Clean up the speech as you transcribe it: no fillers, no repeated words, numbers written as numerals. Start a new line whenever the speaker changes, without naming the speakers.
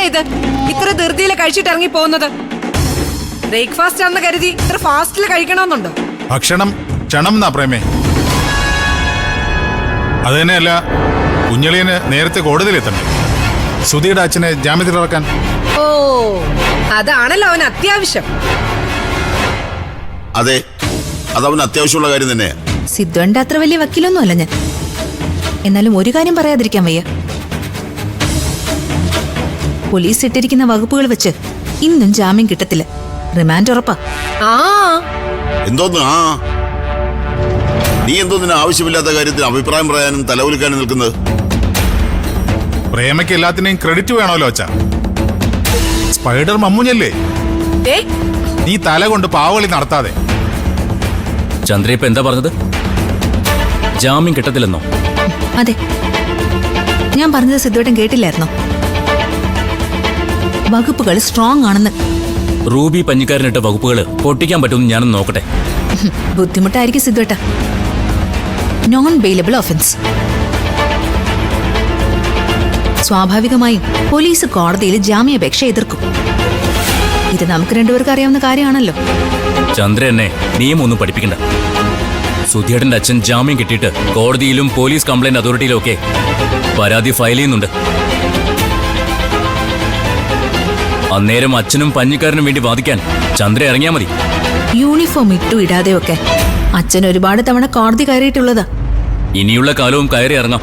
ഇത് ഇത്ര ധൃതിയിൽ കഴിച്ചിട്ട് ഇറങ്ങി പോകുന്നത്? ബ്രേക്ക്ഫാസ്റ്റ് ആണെന്ന് കരുതി ഇത്ര ഫാസ്റ്റിൽ കഴിക്കണമെന്നുണ്ടോ?
ഭക്ഷണം ക്ഷണം എന്നാ പ്രേമേ. അത് തന്നെയല്ല, കുഞ്ഞളിയന് നേരത്തെ കോടതിയിലെത്തണ്ടേ സുധിയുടെ അച്ഛനെ ജാമ്യത്തിൽ ഇറക്കാൻ.
ഓ, അതാണല്ലോ അവന് അത്യാവശ്യം.
അതെ, അതവന് അത്യാവശ്യമുള്ള കാര്യം തന്നെ.
സിദ്ധുവിന്റെ അത്ര വലിയ വക്കീലൊന്നും അല്ല ഞാൻ. എന്നാലും ഒരു കാര്യം പറയാതിരിക്കാൻ വയ്യ. പോലീസ് ഇട്ടിരിക്കുന്ന വകുപ്പുകൾ വെച്ച് ഇന്നും ജാമ്യം കിട്ടത്തില്ല. റിമാൻഡ് ഉറപ്പാ.
എന്തോന്ന് നീ എന്തോന്നിന് ആവശ്യമില്ലാത്ത കാര്യത്തിന് അഭിപ്രായം പറയാനും തലവുലിക്കാനും നിൽക്കുന്നത്?
പ്രേമയ്ക്ക് എല്ലാത്തിനെയും ക്രെഡിറ്റ് വേണമല്ലോ അച്ഛാ. സ്പൈഡർ മമ്മൂഞ്ഞല്ലേ. നീ തല കൊണ്ട് പാവകളി നടത്താതെ.
ചന്ദ്ര ഇപ്പൊ എന്താ പറഞ്ഞത്? ജാമ്യം കിട്ടത്തില്ലെന്നോ?
അതെ, ഞാൻ പറഞ്ഞത് സിദ്ധുവേട്ടൻ കേട്ടില്ലായിരുന്നോ? വകുപ്പുകൾ സ്ട്രോങ് ആണെന്ന്.
റൂബി പഞ്ഞിക്കാരനിട്ട വകുപ്പുകൾ പൊട്ടിക്കാൻ പറ്റുമെന്ന് ഞാനൊന്ന് നോക്കട്ടെ.
ബുദ്ധിമുട്ടായിരിക്കും സിദ്ധുവേട്ട. Non bailable offence. സ്വാഭാവികമായും പോലീസ് കോടതിയിൽ ജാമ്യാപേക്ഷ എതിർക്കും. ഇത് നമുക്ക് രണ്ടുപേർക്ക് അറിയാവുന്ന കാര്യമാണല്ലോ.
ചന്ദ്ര എന്നെ നിയമമൊന്നും പഠിപ്പിക്കണ്ട. സുധിയേട്ടന്റെ അച്ഛൻ ജാമ്യം കിട്ടിയിട്ട് കോടതിയിലും പോലീസ് കംപ്ലൈന്റ് അതോറിറ്റിയിലും ഒക്കെ പരാതി ഫയൽ ചെയ്യുന്നുണ്ട്. അന്നേരം അച്ഛനും പഞ്ഞിക്കാരനും വേണ്ടി വാദിക്കാൻ ചന്ദ്ര ഇറങ്ങിയാ മതി.
യൂണിഫോം ഇട്ടു ഇടാതെയൊക്കെ അച്ഛൻ ഒരുപാട് തവണ കോടതി കയറിയിട്ടുള്ളതാ.
ഇനിയുള്ള കാലവും കയറി ഇറങ്ങാം.